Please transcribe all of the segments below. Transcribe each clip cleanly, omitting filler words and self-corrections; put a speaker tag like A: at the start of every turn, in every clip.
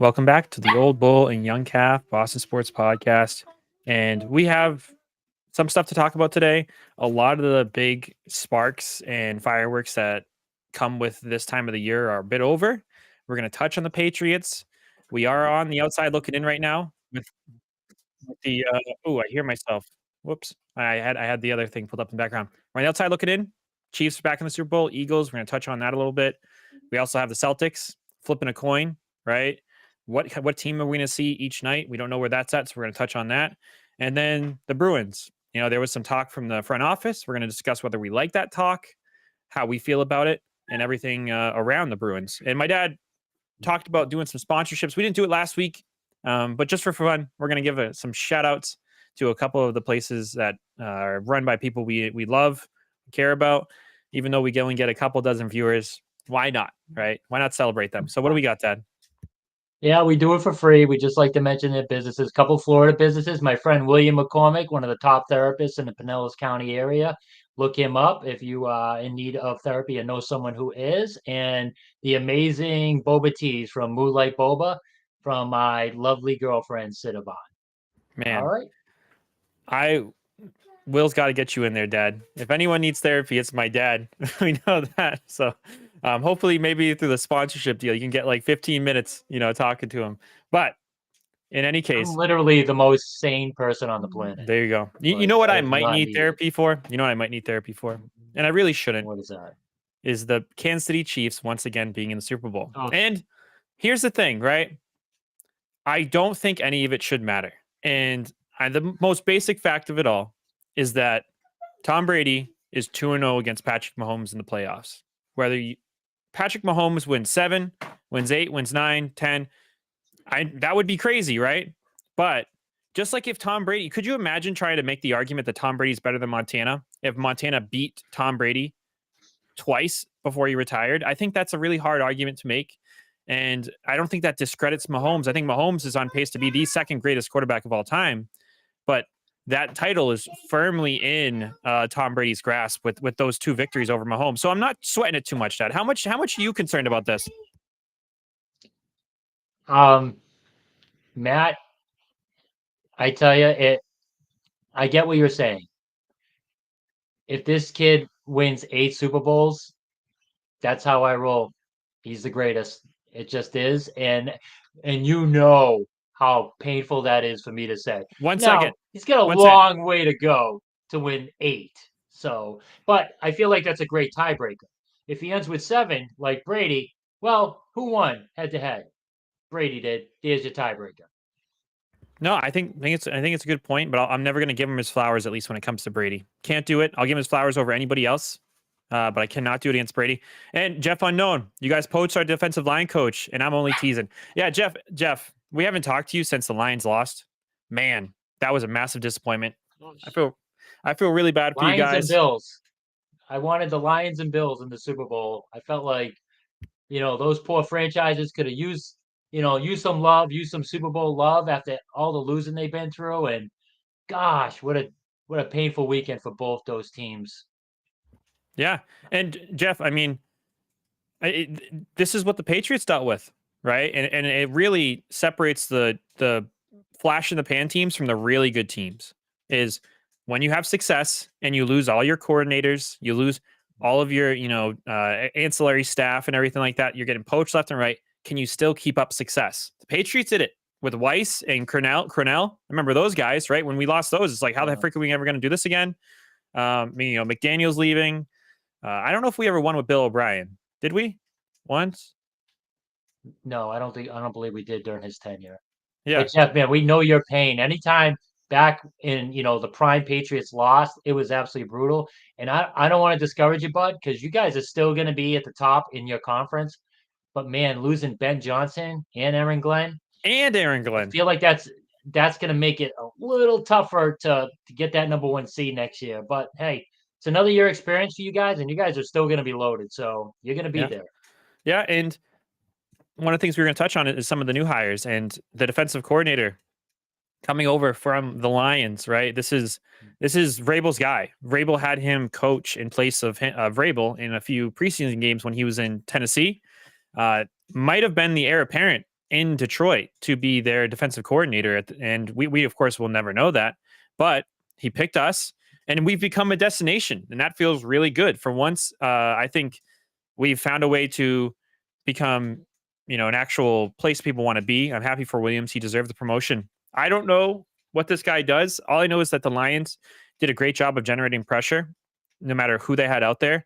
A: Welcome back to the Old Bull and Young Calf Boston Sports Podcast. And we have some stuff to talk about today. A lot of the big sparks and fireworks that come with this time of the year are a bit over. We're going to touch on the Patriots. We are on the outside looking in right now with the I hear myself. Whoops. I had the other thing pulled up in the background. We're on the outside looking in. Chiefs back in the Super Bowl, Eagles. We're going to touch on that a little bit. We also have the Celtics flipping a coin, right? What team are we going to see each night? We don't know where that's at, so we're going to touch on that. And then the Bruins. There was some talk from the front office. We're going to discuss whether we like that talk, how we feel about it, and everything around the Bruins. And my dad talked about doing some sponsorships. We didn't do it last week, but just for fun, we're going to give some shout outs to a couple of the places that are run by people we love, care about. Even though we only get a couple dozen viewers, why not, right? Why not celebrate them? So what do we got, Dad?
B: Yeah, we do it for free. We just like to mention their businesses. Couple Florida businesses. My friend William McCormick, one of the top therapists in the Pinellas County area. Look him up if you are in need of therapy and know someone who is. And the amazing boba teas from Moonlight Boba from my lovely girlfriend, Cinnabon. All
A: Man,
B: right.
A: I Will's got to get you in there, Dad. If anyone needs therapy, it's my dad. We know that. So hopefully maybe through the sponsorship deal, you can get like 15 minutes, talking to him. But in any
B: I'm
A: case,
B: literally the most sane person on the planet.
A: there you go. You
B: Like,
A: know what
B: I
A: I
B: do
A: might
B: not
A: need
B: need it.
A: therapy for? You know what I might need therapy for? And I really shouldn't,
B: What is that?
A: is the Kansas City Chiefs once again being in the Super Bowl.
B: Oh,
A: And here's the thing, right? I don't think any of it should matter. And the most basic fact of it all is that Tom Brady is 2-0 against Patrick Mahomes in the playoffs. Patrick Mahomes wins 7, wins 8, wins 9, 10, that would be crazy, right? But just like if Tom Brady, could you imagine trying to make the argument that Tom Brady's better than Montana if Montana beat Tom Brady twice before he retired? I think that's a really hard argument to make. And I don't think that discredits Mahomes. I think Mahomes is on pace to be the second greatest quarterback of all time. But that title is firmly in Tom Brady's grasp with those two victories over Mahomes. So I'm not sweating it too much, Dad. How much are you concerned about this?
B: um, Matt, I tell you, I get what you're saying. If this kid wins 8 Super Bowls, that's how I roll. He's the greatest. It just is. And you know how painful that is for me to say.
A: One
B: Now,
A: second.
B: he's got a
A: One second.
B: long way to go to win 8. So, but I feel like that's a great tiebreaker. If he ends with 7, like Brady, well, who won head to head? Brady did. There's your tiebreaker.
A: No, I think it's a good point, but I'm never going to give him his flowers. At least when it comes to Brady, can't do it. I'll give him his flowers over anybody else, but I cannot do it against Brady. And Jeff Unknown, you guys poached our defensive line coach, and I'm only teasing. Yeah, Jeff, we haven't talked to you since the Lions lost. Man, that was a massive disappointment. I feel I feel really bad for you
B: Lions and
A: guys.
B: Bills. I wanted the Lions and Bills in the Super Bowl. I felt like, those poor franchises could have used some love, used some Super Bowl love after all the losing they've been through. And gosh, what a painful weekend for both those teams.
A: Yeah, and Jeff, I mean, this is what the Patriots dealt with, right? And it really separates the flash in the pan teams from the really good teams. Is when you have success and you lose all your coordinators, you lose all of your ancillary staff and everything like that. You're getting poached left and right. Can you still keep up success? The Patriots did it with Weiss and Cornell. Remember those guys, right? When we lost those, it's like, how the
B: Yeah.
A: frick are we ever going to do this again? McDaniel's leaving. I don't know if we ever won with Bill O'Brien. Did we? Once?
B: No, I don't believe we did during his tenure.
A: Yeah.
B: But Jeff, man, we know your pain. Anytime back in, the prime Patriots lost, it was absolutely brutal. And I don't want to discourage you, bud, because you guys are still going to be at the top in your conference. But man, losing Ben Johnson and Aaron Glenn,
A: And Aaron
B: I
A: Glenn.
B: feel like that's going to make it a little tougher to get that number 1 seed next year. But hey, it's another year experience for you guys, and you guys are still going to be loaded, so you're going to be
A: Yeah.
B: there.
A: Yeah. And one of the things we're going to touch on is some of the new hires and the defensive coordinator coming over from the Lions, right? This is Vrabel's guy. Vrabel had him coach in place of Vrabel in a few preseason games when he was in Tennessee. Might have been the heir apparent in Detroit to be their defensive coordinator. And we, of course, will never know that. But he picked us, and we've become a destination. And that feels really good. For once, I think we've found a way to become, an actual place people want to be. I'm happy for Williams. He deserved the promotion. I don't know what this guy does. All I know is that the Lions did a great job of generating pressure, no matter who they had out there.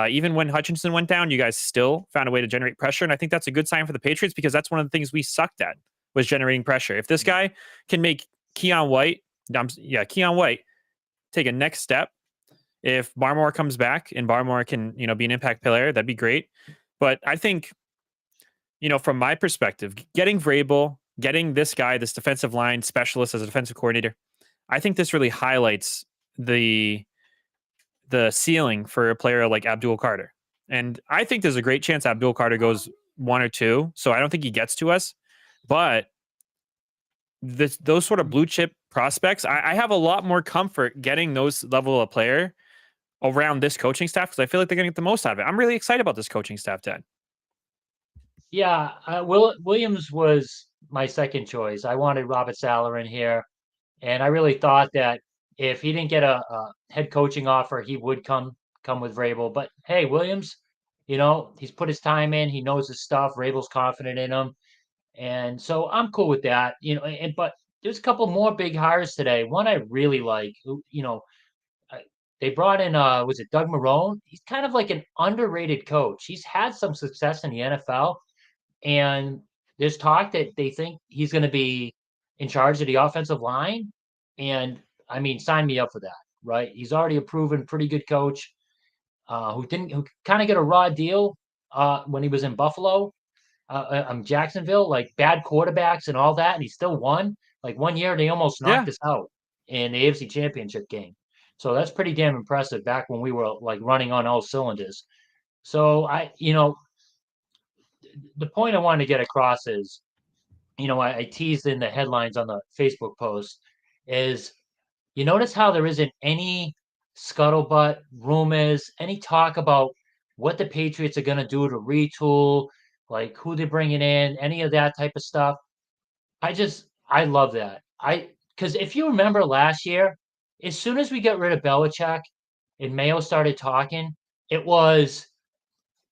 A: Even when Hutchinson went down, you guys still found a way to generate pressure, and I think that's a good sign for the Patriots because that's one of the things we sucked at was generating pressure. If this guy can make Keon White take a next step, if Barmore comes back and Barmore can, be an impact player, that'd be great. But I think, from my perspective, getting Vrabel, getting this guy, this defensive line specialist as a defensive coordinator, I think this really highlights the ceiling for a player like Abdul Carter. And I think there's a great chance Abdul Carter goes 1 or 2. So I don't think he gets to us. But those sort of blue chip prospects, I have a lot more comfort getting those level of player around this coaching staff because I feel like they're going to get the most out of it. I'm really excited about this coaching staff, Ted.
B: Yeah, Williams was my second choice. I wanted Robert Saleh in here, and I really thought that if he didn't get a head coaching offer, he would come with Vrabel. But hey, Williams, he's put his time in. He knows his stuff. Vrabel's confident in him, and so I'm cool with that. But there's a couple more big hires today. One I really like, I- they brought in was it Doug Marrone? He's kind of like an underrated coach. He's had some success in the NFL, and there's talk that they think he's going to be in charge of the offensive line. And I mean, sign me up for that, right? He's already a proven pretty good coach who kind of get a raw deal when he was in Buffalo, Jacksonville, like bad quarterbacks and all that, and he still won. Like one year, they almost knocked
A: Yeah.
B: us out in the AFC Championship game. So that's pretty damn impressive back when we were like running on all cylinders. So the point I wanted to get across is, I teased in the headlines on the Facebook post is you notice how there isn't any scuttlebutt, rumors, any talk about what the Patriots are going to do to retool, like who they're bringing in, any of that type of stuff. I love that. Because if you remember last year, as soon as we got rid of Belichick and Mayo started talking, it was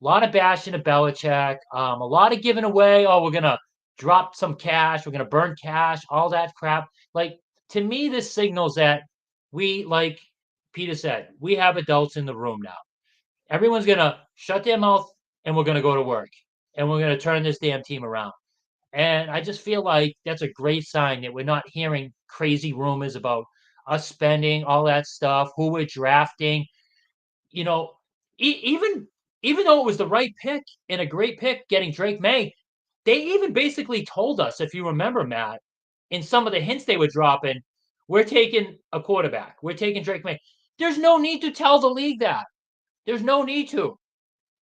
B: a lot of bashing of Belichick, a lot of giving away. Oh, we're gonna drop some cash. We're gonna burn cash. All that crap. Like to me, this signals that like Peter said, we have adults in the room now. Everyone's gonna shut their mouth and we're gonna go to work and we're gonna turn this damn team around. And I just feel like that's a great sign that we're not hearing crazy rumors about us spending all that stuff, who we're drafting, you know, even though it was the right pick and a great pick getting Drake May, they even basically told us, if you remember, Matt, in some of the hints they were dropping, we're taking a quarterback, we're taking Drake May. There's no need to tell the league that. There's no need to.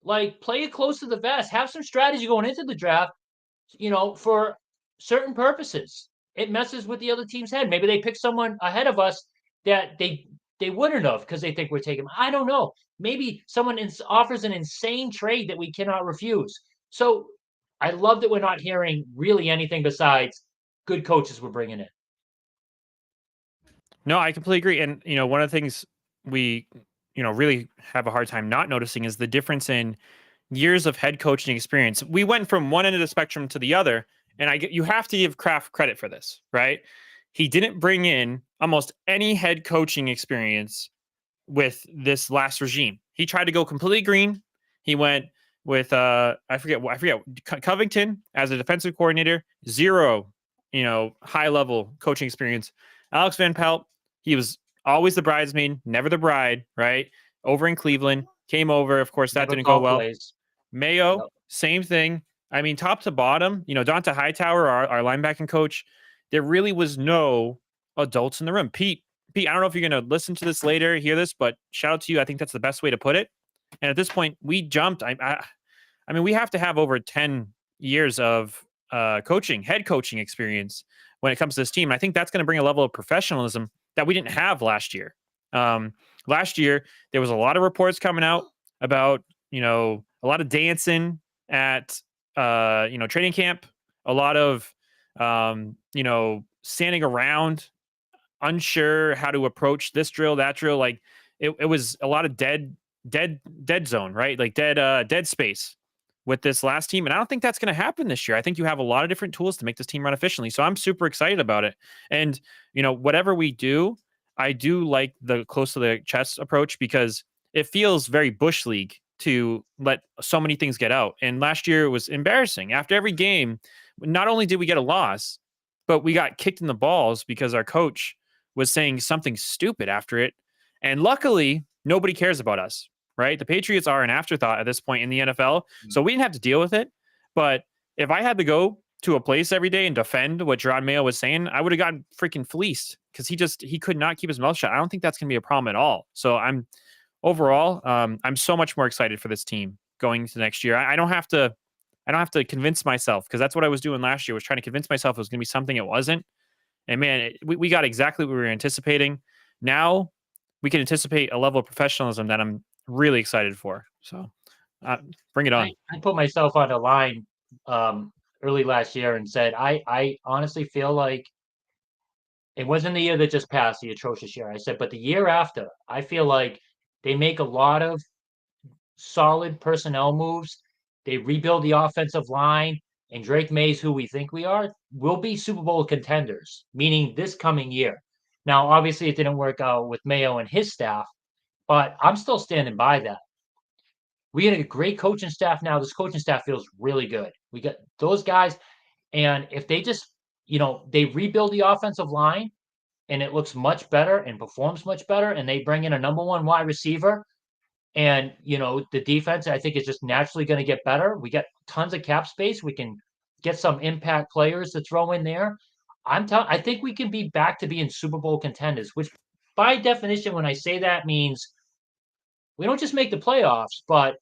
B: Like, play it close to the vest. Have some strategy going into the draft, for certain purposes. It messes with the other team's head. Maybe they pick someone ahead of us that they wouldn't have because they think we're taking them. I don't know. Maybe someone offers an insane trade that we cannot refuse. So I love that we're not hearing really anything besides good coaches we're bringing in.
A: No, I completely agree. And, one of the things we, really have a hard time not noticing is the difference in years of head coaching experience. We went from one end of the spectrum to the other, and you have to give Kraft credit for this, right? He didn't bring in almost any head coaching experience with this last regime. He tried to go completely green. He went with I forget Covington as a defensive coordinator, zero, high level coaching experience. Alex Van Pelt, he was always the bridesmaid, never the bride, right? Over in Cleveland, came over. Of course, that
B: Never
A: didn't go
B: call
A: well.
B: plays.
A: Mayo,
B: Yep.
A: same thing. I mean, top to bottom, Donta Hightower, our linebacking coach, there really was no adults in the room. Pete, I don't know if you're going to listen to this later, hear this, but shout out to you. I think that's the best way to put it. And at this point, we jumped. I mean, we have to have over 10 years of head coaching experience when it comes to this team. And I think that's going to bring a level of professionalism that we didn't have last year. Last year, there was a lot of reports coming out about, a lot of dancing at, training camp, a lot of standing around, unsure how to approach this drill, that drill. Like it was a lot of dead zone, right? Like dead space with this last team. And I don't think that's going to happen this year. I think you have a lot of different tools to make this team run efficiently. So I'm super excited about it. And, whatever we do, I do like the close to the chest approach because it feels very Bush League to let so many things get out. And last year it was embarrassing. After every game, not only did we get a loss, but we got kicked in the balls because our coach was saying something stupid after it. And luckily, nobody cares about us, right? The Patriots are an afterthought at this point in the NFL. So we didn't have to deal with it. But if I had to go to a place every day and defend what Jerod Mayo was saying, I would have gotten freaking fleeced because he could not keep his mouth shut. I don't think that's going to be a problem at all. So I'm so much more excited for this team going into next year. I don't have to convince myself because that's what I was doing last year, was trying to convince myself it was going to be something it wasn't. And man, we got exactly what we were anticipating. Now we can anticipate a level of professionalism that I'm really excited for. So bring it on.
B: I put myself on the line early last year and said I honestly feel like it wasn't the year that just passed, the atrocious year. I said, but the year after, I feel like they make a lot of solid personnel moves. They rebuild the offensive line, and Drake May's who we think we are. We'll be Super Bowl contenders, meaning this coming year. Now, obviously, it didn't work out with Mayo and his staff, but I'm still standing by that. We had a great coaching staff now. This coaching staff feels really good. We got those guys, and if they just, they rebuild the offensive line and it looks much better and performs much better, and they bring in a number one wide receiver, and the defense, I think, is just naturally going to get better. We got tons of cap space. We can get some impact players to throw in there. I think we can be back to being Super Bowl contenders, which by definition, when I say that, means we don't just make the playoffs, but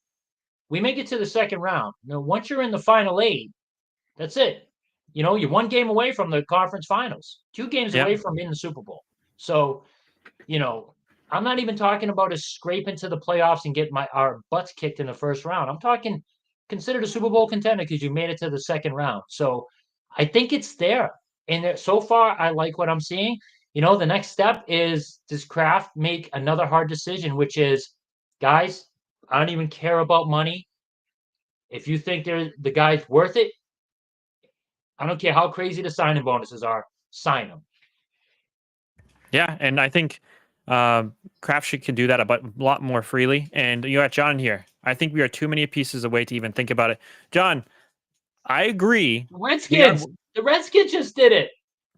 B: we make it to the second round. Once you're in the final eight, that's it. You're one game away from the conference finals, 2 games
A: Yeah.
B: away from in the Super Bowl. So, I'm not even talking about us scraping to the playoffs and get our butts kicked in the first round. I'm talking considered a Super Bowl contender because you made it to the second round. So I think it's there. And so far, I like what I'm seeing. The next step is, does Kraft make another hard decision, which is, guys, I don't even care about money. If you think the guy's worth it, I don't care how crazy the signing bonuses are, sign him.
A: Yeah, and I think Kraft can do that a lot more freely. And you got John here. I think we are too many pieces away to even think about it. John, I agree.
B: The Redskins just did it.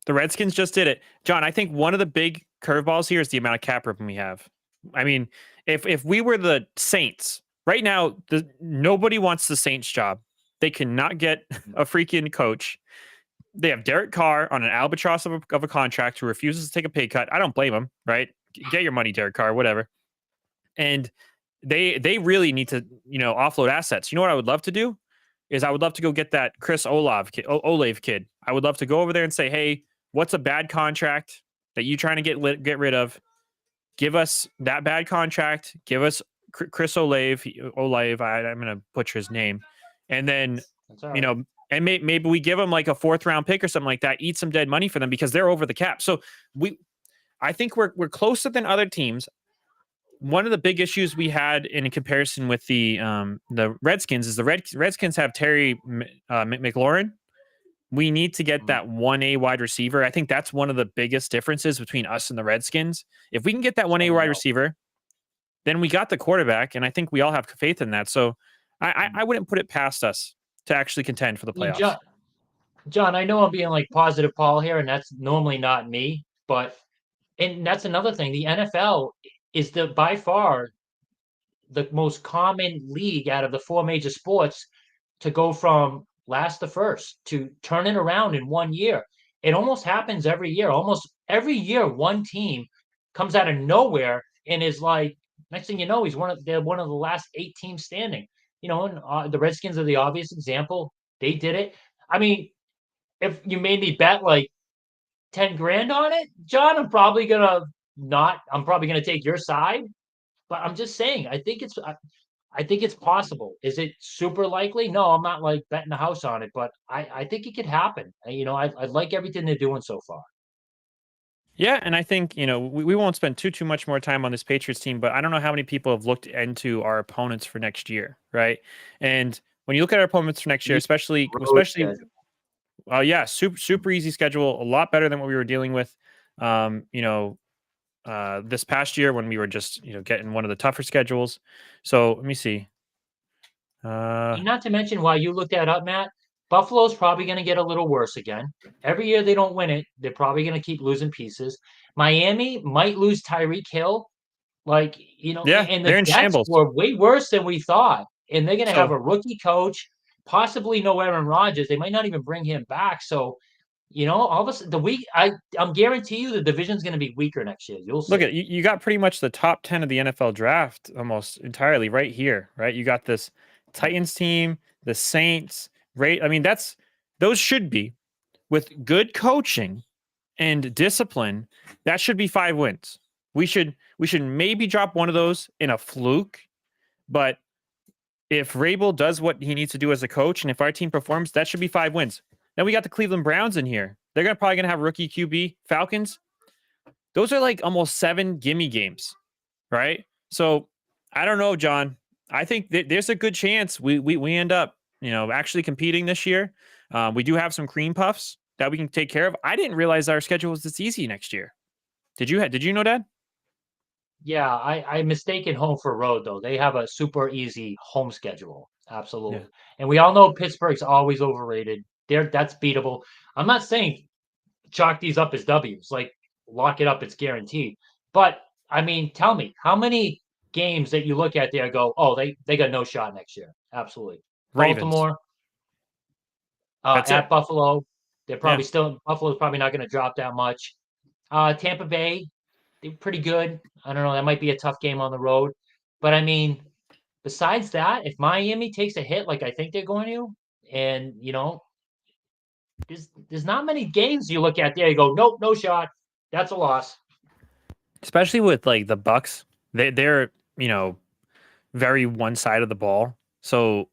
A: The Redskins just did it. John, I think one of the big curveballs here is the amount of cap room we have. I mean, if we were the Saints right now, nobody wants the Saints job. They cannot get a freaking coach. They have Derek Carr on an albatross of a contract who refuses to take a pay cut. I don't blame him, right? Get your money, Derek Carr, whatever. And they really need to, offload assets. You know what I would love to do is I would love to go get that Chris Olave kid. I would love to go over there and say, hey, what's a bad contract that you trying to get rid of? Give us that bad contract. Give us Chris Olave. I'm going to butcher his name. And then, and maybe we give them like a 4th round pick or something like that. Eat some dead money for them because they're over the cap. So I think we're closer than other teams. One of the big issues we had in comparison with the Redskins is the Redskins have Terry McLaurin. We need to get that 1A wide receiver. I think that's one of the biggest differences between us and the Redskins. If we can get that 1A wide receiver, then we got the quarterback, and I think we all have faith in that. So I wouldn't put it past us to actually contend for the playoffs.
B: John, I know I'm being like positive Paul here, and that's normally not me, and that's another thing. The NFL is by far the most common league out of the 4 major sports to go from last to first, to turn it around in 1 year. It almost happens every year. Almost every year, one team comes out of nowhere and is like, next thing you know, they're one of the last 8 teams standing. And the Redskins are the obvious example. They did it. I mean, if you made me bet like 10 grand on it, John, I'm probably gonna take your side. But I'm just saying, I think I think it's possible. Is it super likely? No, I'm not like betting the house on it, but I think it could happen. I like everything they're doing so far.
A: Yeah, and I think, we won't spend too much more time on this Patriots team, but I don't know how many people have looked into our opponents for next year, right? And when you look at our opponents for next year,
B: Easy
A: especially
B: road
A: especially
B: schedule.
A: yeah, super easy schedule, a lot better than what we were dealing with um, you know, this past year when we were just, getting one of the tougher schedules. So, let me see. Uh
B: And not to mention, while you look that up, Matt, Buffalo's probably going to get a little worse again. Every year they don't win it, they're probably going to keep losing pieces. Miami might lose Tyreek Hill,
A: yeah,
B: and
A: they're
B: the
A: in
B: Jets
A: shambles.
B: were way worse than we thought. And they're going to have
A: So,
B: a rookie coach, possibly no Aaron Rodgers. They might not even bring him back. So, all of a sudden, I'm guarantee you the division's going to be weaker next year. You'll
A: look
B: see.
A: at you got pretty much the top 10 of the NFL draft almost entirely right here, right? You got this Titans team, the Saints, right? I mean, those should be with good coaching and discipline, that should be 5 wins. We should maybe drop one of those in a fluke, but if Rabel does what he needs to do as a coach, and if our team performs, that should be 5 wins. Then we got the Cleveland Browns in here. They're probably gonna have rookie QB. Falcons. Those are like almost 7 gimme games, right? So I don't know, John. I think there's a good chance we end up, actually competing this year. We do have some cream puffs that we can take care of. I didn't realize our schedule was this easy next year. Did you know that?
B: Yeah, I mistaken home for road though. They have a super easy home schedule.
A: Yeah.
B: Absolutely. And we all know Pittsburgh's always overrated. That's beatable. I'm not saying chalk these up as W's, like lock it up, it's guaranteed. But I mean, tell me, how many games that you look at there go, oh, they got no shot next year. Absolutely.
A: Ravens.
B: Baltimore,
A: That's
B: at
A: it.
B: Buffalo, they're
A: Yeah.
B: probably still Buffalo's probably not going to drop that much. Tampa Bay, they're pretty good. I don't know. That might be a tough game on the road. But I mean, besides that, if Miami takes a hit like I think they're going to, and there's not many games you look at there, you go, nope, no shot. That's a loss.
A: Especially with like the Bucks. They're, very one side of the ball. So,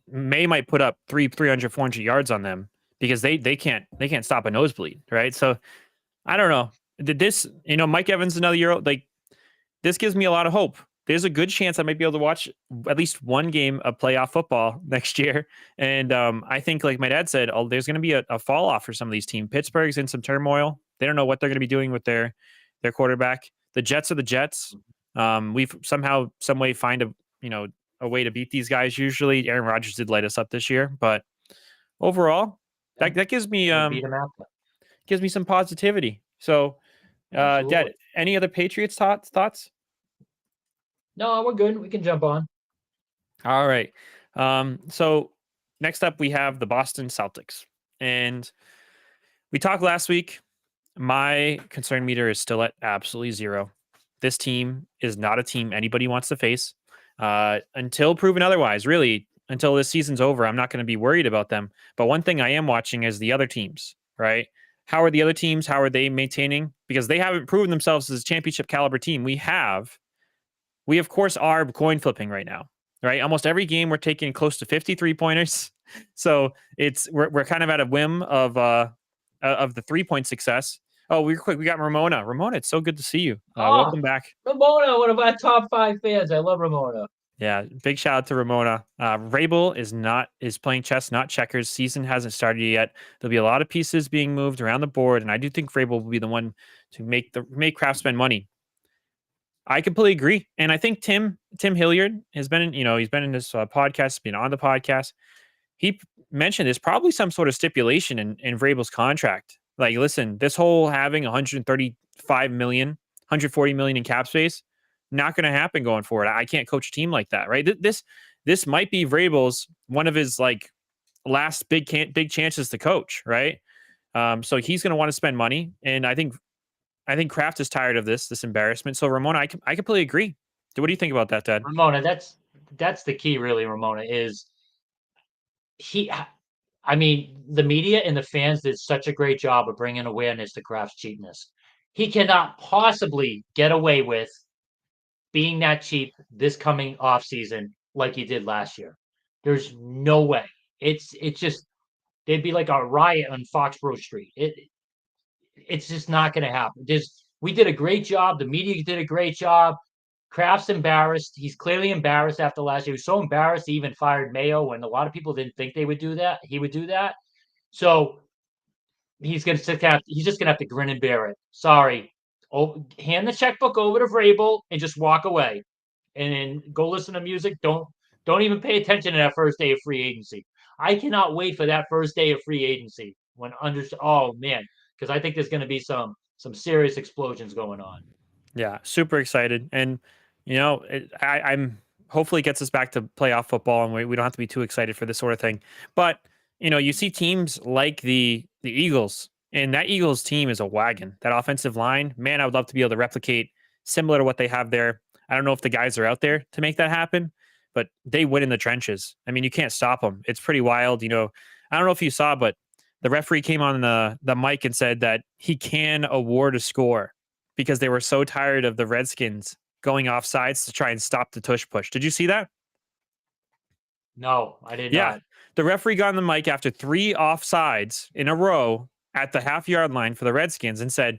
A: May might put up 300, 400 yards on them because they can't stop a nosebleed, right? So I don't know. Did this, Mike Evans another year old, like this gives me a lot of hope. There's a good chance I might be able to watch at least one game of playoff football next year. And I think, like my dad said, there's going to be a fall off for some of these teams. Pittsburgh's in some turmoil. They don't know what they're going to be doing with their quarterback. The Jets are the Jets. We've somehow, some way, find a way to beat these guys. Usually, Aaron Rodgers did light us up this year, but overall,
B: Yeah,
A: that
B: gonna beat them out.
A: gives me some positivity. So,
B: Absolutely.
A: Dad, any other Patriots thoughts?
B: No, we're good. We can jump on.
A: All right. So next up we have the Boston Celtics. And we talked last week. My concern meter is still at absolutely zero. This team is not a team anybody wants to face. Until proven otherwise, really, until this season's over, I'm not going to be worried about them. But one thing I am watching is the other teams, right? How are the other teams? How are they maintaining? Because they haven't proven themselves as a championship caliber team. We of course are coin flipping right now, right? Almost every game we're taking close to 53 pointers. So we're kind of at a whim of the 3 point success. Oh, we're quick. We got Ramona. Ramona, it's so good to see you.
B: Oh,
A: Welcome back.
B: Ramona, one of our top 5 fans. I love Ramona.
A: Yeah, big shout out to Ramona. Rabel is playing chess, not checkers. Season hasn't started yet. There'll be a lot of pieces being moved around the board, and I do think Rabel will be the one to make Kraft spend money. I completely agree, and I think Tim Hilliard has been he's been in this podcast, been on the podcast. Mentioned there's probably some sort of stipulation in Vrabel's contract. Like, listen, this whole having 135 million, 140 million in cap space, not going to happen going forward. I can't coach a team like that, right? This might be Vrabel's one of his like last big chances to coach, right? So he's going to want to spend money, and I think Kraft is tired of this embarrassment. So Ramona, I completely agree. What do you think about that, Dad?
B: Ramona, that's the key, really. Ramona is he. I mean, the media and the fans did such a great job of bringing awareness to Kraft's cheapness. He cannot possibly get away with being that cheap this coming off season like he did last year. There's no way. It's just they'd be like a riot on Foxborough Street. It's just not going to happen. We did a great job. The media did a great job. Kraft's embarrassed. He's clearly embarrassed after last year. He was so embarrassed he even fired Mayo when a lot of people didn't think they would do that. He would do that. So he's just gonna have to grin and bear it. Sorry. Oh, hand the checkbook over to Vrabel and just walk away. And then go listen to music. Don't even pay attention to that first day of free agency. I cannot wait for that first day of free agency oh man, because I think there's gonna be some serious explosions going on.
A: Yeah, super excited, and I'm hopefully it gets us back to playoff football, and we don't have to be too excited for this sort of thing. But you see teams like the Eagles, and that Eagles team is a wagon. That offensive line, man, I would love to be able to replicate similar to what they have there. I don't know if the guys are out there to make that happen, but they win in the trenches. I mean, you can't stop them. It's pretty wild. I don't know if you saw, but the referee came on the mic and said that he can award a score because they were so tired of the Redskins going off sides to try and stop the tush push. Did you see that?
B: No, I did
A: Yeah.
B: not.
A: The referee got on the mic after 3 offsides in a row at the half-yard line for the Redskins and said,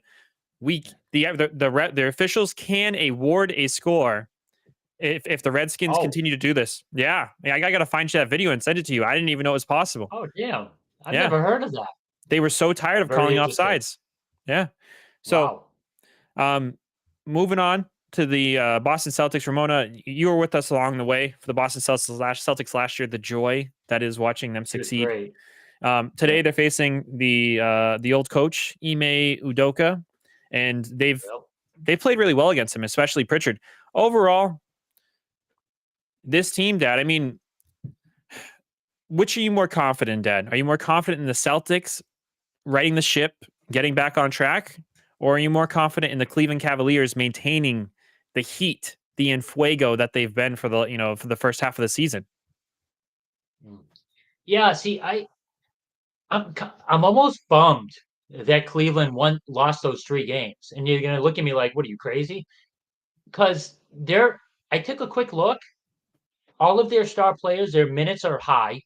A: the officials can award a score if the Redskins
B: Oh,
A: continue to do this. Yeah. I got to find you that video and send it to you. I didn't even know it was possible.
B: oh, damn! I've
A: Yeah.
B: never heard of that.
A: They were so tired of
B: Very
A: calling
B: interesting.
A: offsides. Yeah. So,
B: Wow.
A: moving on to the Boston Celtics. Ramona, you were with us along the way for the Boston Celtics last year. The joy that is watching them
B: It was
A: succeed.
B: great.
A: Today
B: Yep.
A: they're facing the old coach Ime Udoka, and
B: Yep.
A: they've played really well against him, especially Pritchard. Overall, this team, Dad. I mean, which are you more confident in, Dad? Are you more confident in the Celtics righting the ship, getting back on track, or are you more confident in the Cleveland Cavaliers maintaining the heat, the enfuego that they've been for the first half of the season?
B: Yeah. See, I'm almost bummed that Cleveland lost those 3 games, and you're gonna look at me like, "What are you crazy?" Because I took a quick look. All of their star players, their minutes are high.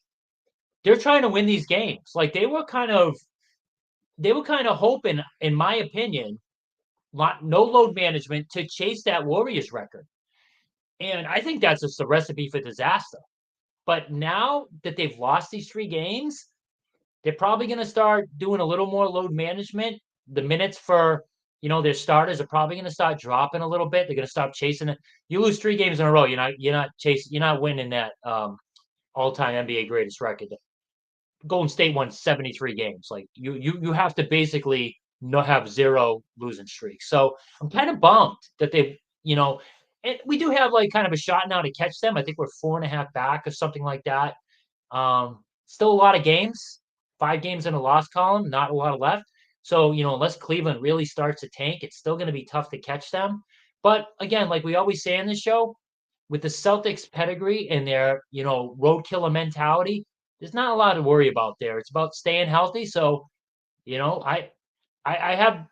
B: They're trying to win these games. Like they were kind of hoping, in my opinion, no load management to chase that Warriors record. And I think that's just a recipe for disaster. But now that they've lost these 3 games, they're probably going to start doing a little more load management. The minutes for their starters are probably going to start dropping a little bit. They're going to stop chasing it. You lose 3 games in a row, you're not winning that all-time NBA greatest record. Golden State won 73 games. Like you have to basically not have 0 losing streaks. So I'm kind of bummed that and we do have like kind of a shot now to catch them. I think we're 4.5 back or something like that. Still a lot of games, 5 games in a loss column, not a lot left. So, unless Cleveland really starts to tank, it's still going to be tough to catch them. But again, like we always say in this show, with the Celtics pedigree and their, road killer mentality, there's not a lot to worry about there. It's about staying healthy. So, you know, I I have,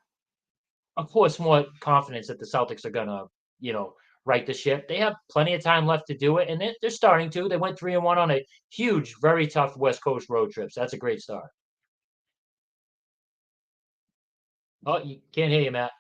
B: of course, more confidence that the Celtics are gonna, right the ship. They have plenty of time left to do it, and they're starting to. They went 3-1 on a huge, very tough West Coast road trip. So that's a great start. Oh, you can't hear you, Matt.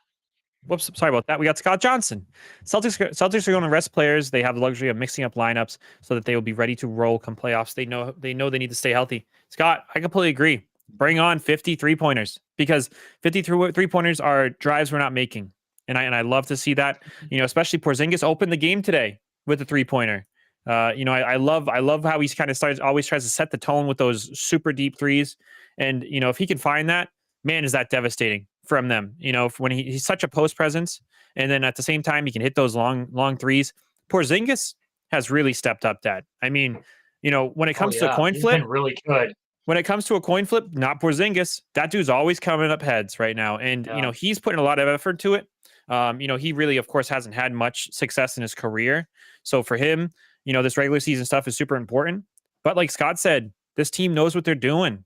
A: Whoops, sorry about that. We got Scott Johnson. Celtics are going to rest players. They have the luxury of mixing up lineups so that they will be ready to roll come playoffs. They know they need to stay healthy. Scott, I completely agree. Bring on 53 pointers because 53 pointers are drives we're not making, and I love to see that. Especially Porzingis opened the game today with a 3-pointer. I love how he's kind of always tries to set the tone with those super deep threes, and if he can find that, man, is that devastating from them. When he's such a post presence, and then at the same time he can hit those long threes. Porzingis has really stepped up. That I mean, when it
B: Oh
A: comes to a
B: yeah,
A: coin
B: he's
A: flip,
B: been really good.
A: not Porzingis. That dude's always coming up heads right now, and
B: Yeah.
A: he's putting a lot of effort to it. He really, of course, hasn't had much success in his career. So for him, this regular season stuff is super important. But like Scott said, this team knows what they're doing.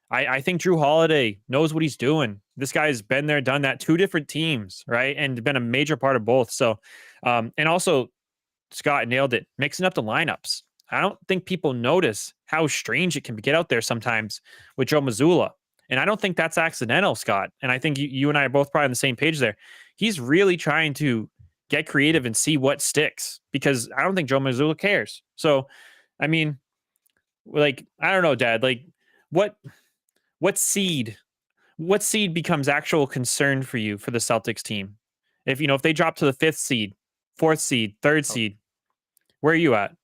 A: I think Drew Holiday knows what he's doing. This guy's been there, done that, 2 different teams, right? And been a major part of both. So, and also Scott nailed it, mixing up the lineups. I don't think people notice how strange it can get out there sometimes with Joe Mazzulla. And I don't think that's accidental, Scott. And I think you and I are both probably on the same page there. He's really trying to get creative and see what sticks because I don't think Joe Mazzulla cares. So, I mean, like, I don't know, Dad. Like, what what seed what seed becomes actual concern for you for the Celtics team? If they drop to the fifth seed, fourth seed, third
B: Oh,
A: seed, where are you at?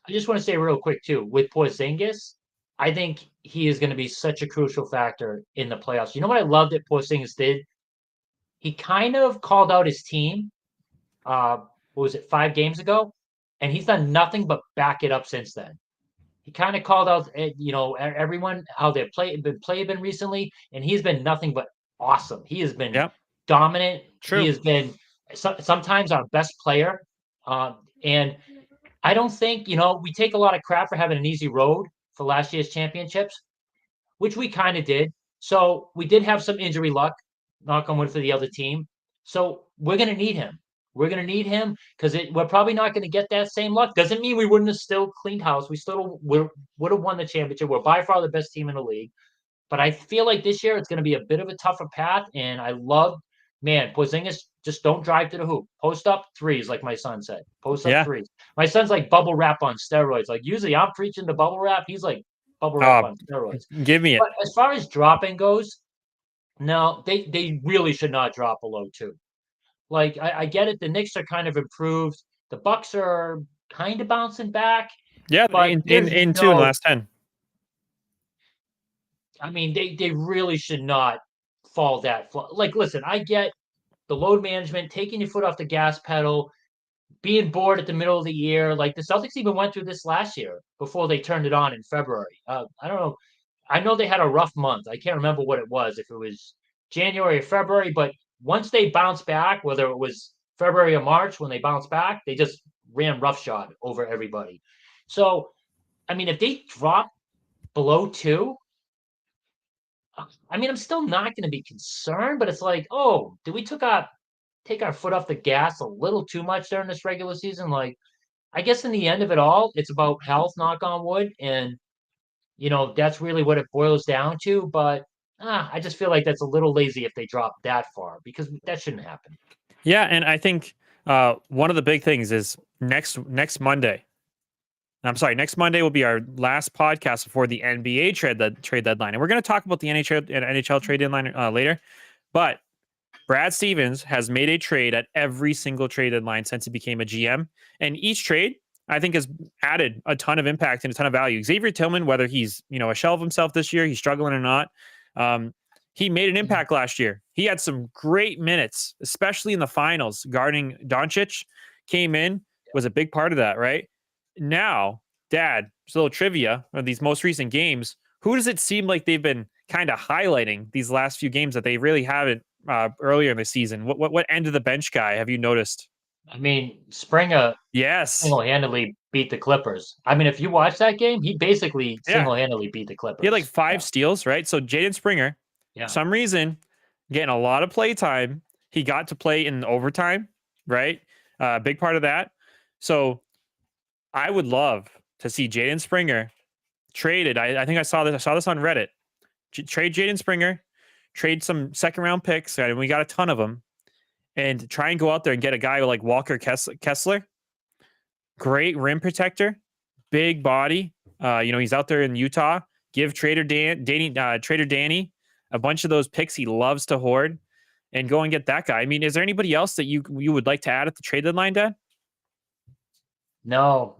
B: I just want to say real quick too, with Porzingis, I think he is going to be such a crucial factor in the playoffs. You know what I loved that Porzingis did? He kind of called out his team. What was it, 5 games ago? And he's done nothing but back it up since then. He kind of called out, everyone how their play been recently, and he's been nothing but awesome. He has been
A: Yep,
B: dominant. He
A: true.
B: has been sometimes our best player, and I don't think we take a lot of crap for having an easy road for last year's championships, which we kind of did. So we did have some injury luck, knock on wood for the other team. So we're going to need him. We're going to need him because we're probably not going to get that same luck. Doesn't mean we wouldn't have still cleaned house. We still would have won the championship. We're by far the best team in the league. But I feel like this year it's going to be a bit of a tougher path. And I love, man, Porzingis, just don't drive to the hoop. Post up threes, like my son said. Post up
A: Yeah.
B: threes. My son's like bubble wrap on steroids. Like usually I'm preaching the bubble wrap. He's like bubble wrap
A: Uh,
B: on steroids.
A: Give me it.
B: But as far as dropping goes, no, they really should not drop below 2. Like I get it. The Knicks are kind of improved. The Bucks are kind of bouncing back,
A: Yeah,
B: but there's
A: in two in the
B: no.
A: last 10.
B: I mean, they really should not fall that far. Like, listen, I get the load management, taking your foot off the gas pedal, being bored at the middle of the year. Like the Celtics even went through this last year before they turned it on in February. I don't know. I know they had a rough month. I can't remember what it was, if it was January or February, but once they bounced back, whether it was February or March when they bounced back, they just ran roughshod over everybody. So, I mean, if they drop below 2, I mean, I'm still not going to be concerned, but it's like, oh, did we take our foot off the gas a little too much during this regular season? Like, I guess in the end of it all, it's about health, knock on wood, and that's really what it boils down to. But I just feel like that's a little lazy if they drop that far because that shouldn't happen.
A: Yeah, and I think one of the big things is next Monday. I'm sorry, next Monday will be our last podcast before the NBA trade deadline, and we're going to talk about the NHL trade deadline later. But Brad Stevens has made a trade at every single trade deadline since he became a GM. And each trade, I think, has added a ton of impact and a ton of value. Xavier Tillman, whether he's, a shell of himself this year, he's struggling or not, he made an impact last year. He had some great minutes, especially in the finals, guarding Doncic, came in, was a big part of that, right? Now, Dad, just a little trivia of these most recent games. Who does it seem like they've been kind of highlighting these last few games that they really haven't earlier in the season? What end of the bench guy have you noticed?
B: I mean, Springer
A: Yes.
B: single-handedly beat the Clippers. I mean, if you watch that game, he basically
A: Yeah.
B: single-handedly beat the
A: He had like
B: Clippers.
A: five steals, right? So Jaden Springer, for
B: Yeah.
A: some reason, getting a lot of play time. He got to play in overtime, right? Big part of that. So I would love to see Jaden Springer traded. I think I saw this. I saw this on Reddit. Trade Jaden Springer, trade some second round picks, and we got a ton of them, and try and go out there and get a guy like Walker Kessler. Great rim protector, big body. He's out there in Utah. Give Trader Danny a bunch of those picks he loves to hoard, and go and get that guy. I mean, is there anybody else that you would like to add at the trade deadline, Dad?
B: No,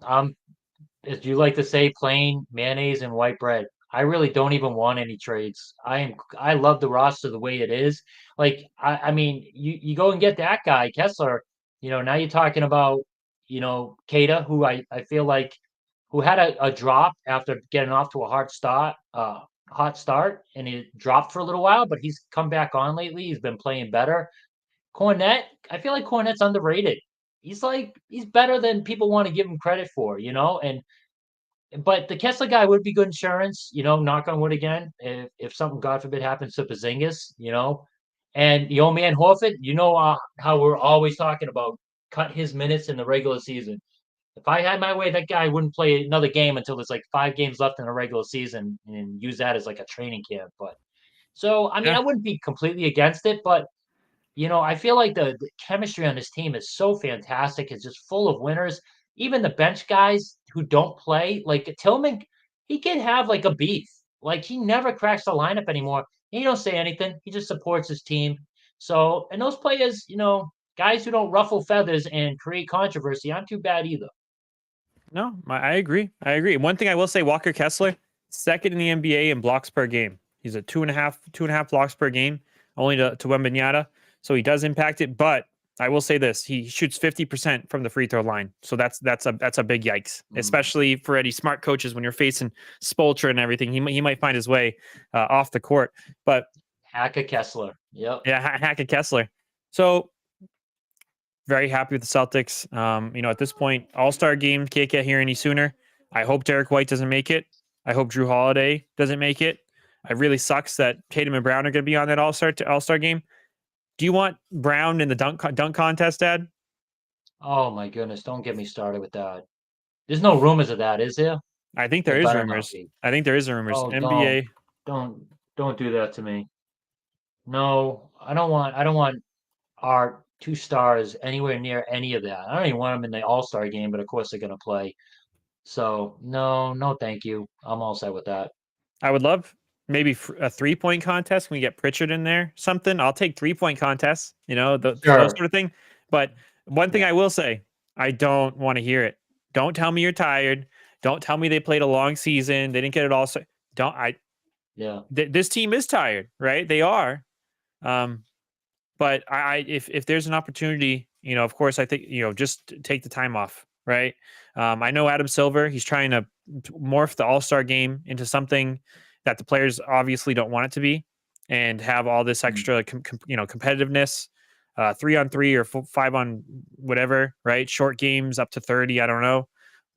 B: as you like to say, plain mayonnaise and white bread. I really don't even want any trades. I love the roster the way it is. Like I mean, you go and get that guy, Kessler, now you're talking about, Kata, who I feel like who had a drop after getting off to a hot start, and he dropped for a little while, but he's come back on lately. He's been playing better. Cornette, I feel like Cornette's underrated. He's better than people want to give him credit for, and but the Kessler guy would be good insurance, knock on wood again, if something, God forbid, happens to Porzingis, and the old man Horford, how we're always talking about cut his minutes in the regular season. If I had my way, that guy wouldn't play another game until there's like 5 games left in a regular season and use that as like a training camp. But so, I mean,
A: Yeah.
B: I wouldn't be completely against it, but I feel like the chemistry on this team is so fantastic. It's just full of winners. Even the bench guys who don't play, like Tillman, he can have like a beef. Like he never cracks the lineup anymore. He don't say anything. He just supports his team. So, and those players, guys who don't ruffle feathers and create controversy aren't too bad either.
A: No, I agree. I agree. One thing I will say, Walker Kessler, second in the NBA in blocks per game. He's at two and a half blocks per game, only to Wembanyama. So he does impact it. But I will say this: he shoots 50% from the free throw line. So that's a big yikes,
B: Mm.
A: especially for any smart coaches when you're facing Spoltra and everything. He might find his way off the court. But
B: Hacker Kessler. Yep.
A: yeah, Hackett Kessler. So very happy with the Celtics. At this point, All-Star game can't get here any sooner. I hope Derek White doesn't make it. I hope Drew Holiday doesn't make it. It really sucks that Tatum and Brown are going to be on that All-Star game. Do you want Brown in the dunk contest, Dad?
B: Oh my goodness, don't get me started with that. There's no rumors of that, is there?
A: I think
B: There
A: there is
B: better not
A: rumors.
B: be.
A: I think there is rumors.
B: Oh,
A: NBA.
B: don't, don't do that to me. No, I don't want our two stars anywhere near any of that. I don't even want them in the All-Star game, but of course they're gonna play. So no, no, thank you. I'm all set with that.
A: I would love maybe a 3-point contest. Can we get Pritchard in there? Something. I'll take 3-point contests. Those
B: Sure.
A: sort of thing. But one thing
B: Yeah,
A: I will say, I don't want to hear it. Don't tell me you're tired. Don't tell me they played a long season. They didn't get it all. Don't I?
B: yeah.
A: This team is tired, right? They are. Um, but if there's an opportunity, of course, I think just take the time off, right? I know Adam Silver. He's trying to morph the All Star game into something that the players obviously don't want it to be, and have all this
B: Mm.
A: extra competitiveness, 3-on-3 or 5 on whatever, right? Short games up to 30. I don't know,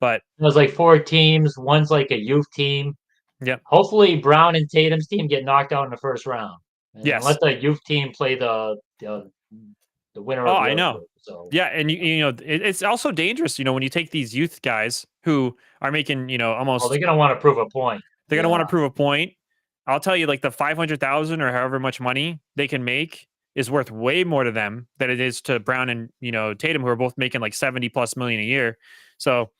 A: but
B: There's like 4 teams. One's like a youth team.
A: yeah,
B: Hopefully, Brown and Tatum's team get knocked out in the first round, and then
A: yes.
B: let the youth team play the winner
A: Oh,
B: of the
A: I
B: other
A: know.
B: group. So
A: Yeah, and it's also dangerous, when you take these youth guys who are making,
B: oh,
A: almost
B: they're gonna want to prove a point.
A: they're gonna want
B: Yeah,
A: to prove a point. I'll tell you, like the 500,000 or however much money they can make is worth way more to them than it is to Brown and Tatum, who are both making like 70 plus million a year. So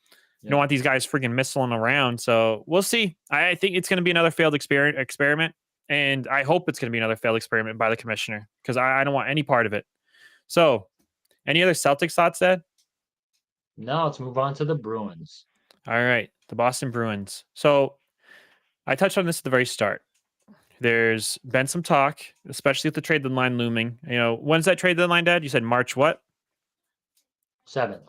A: you don't
B: yeah.
A: want these guys freaking missiling around. So we'll see. I think it's going to be another failed experiment, and I hope it's going to be another failed experiment by the commissioner because I don't want any part of it. So, any other Celtics thoughts, Ed?
B: Now let's move on to the Bruins.
A: All right, the Boston Bruins. So I touched on this at the very start. There's been some talk, especially with the trade deadline looming. When's that trade deadline, Dad? You said March what?
B: 7th.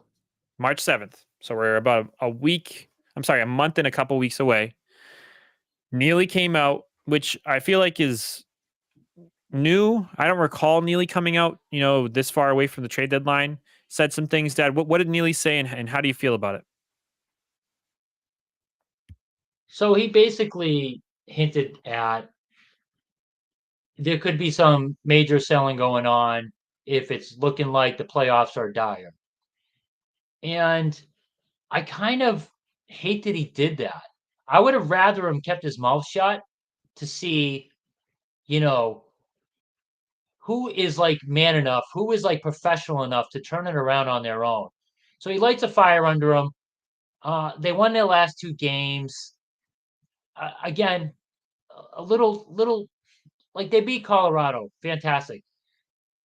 A: March 7th. So we're about a week. I'm sorry, a month and a couple weeks away. Neely came out, which I feel like is new. I don't recall Neely coming out, this far away from the trade deadline. Said some things, Dad. What did Neely say, and how do you feel about it?
B: So he basically hinted at there could be some major selling going on if it's looking like the playoffs are dire. And I kind of hate that he did that. I would have rather him kept his mouth shut to see, you know, who is like man enough, who is like professional enough to turn it around on their own. So he lights a fire under him. They won their last 2 games. Again, a little like they beat Colorado. Fantastic.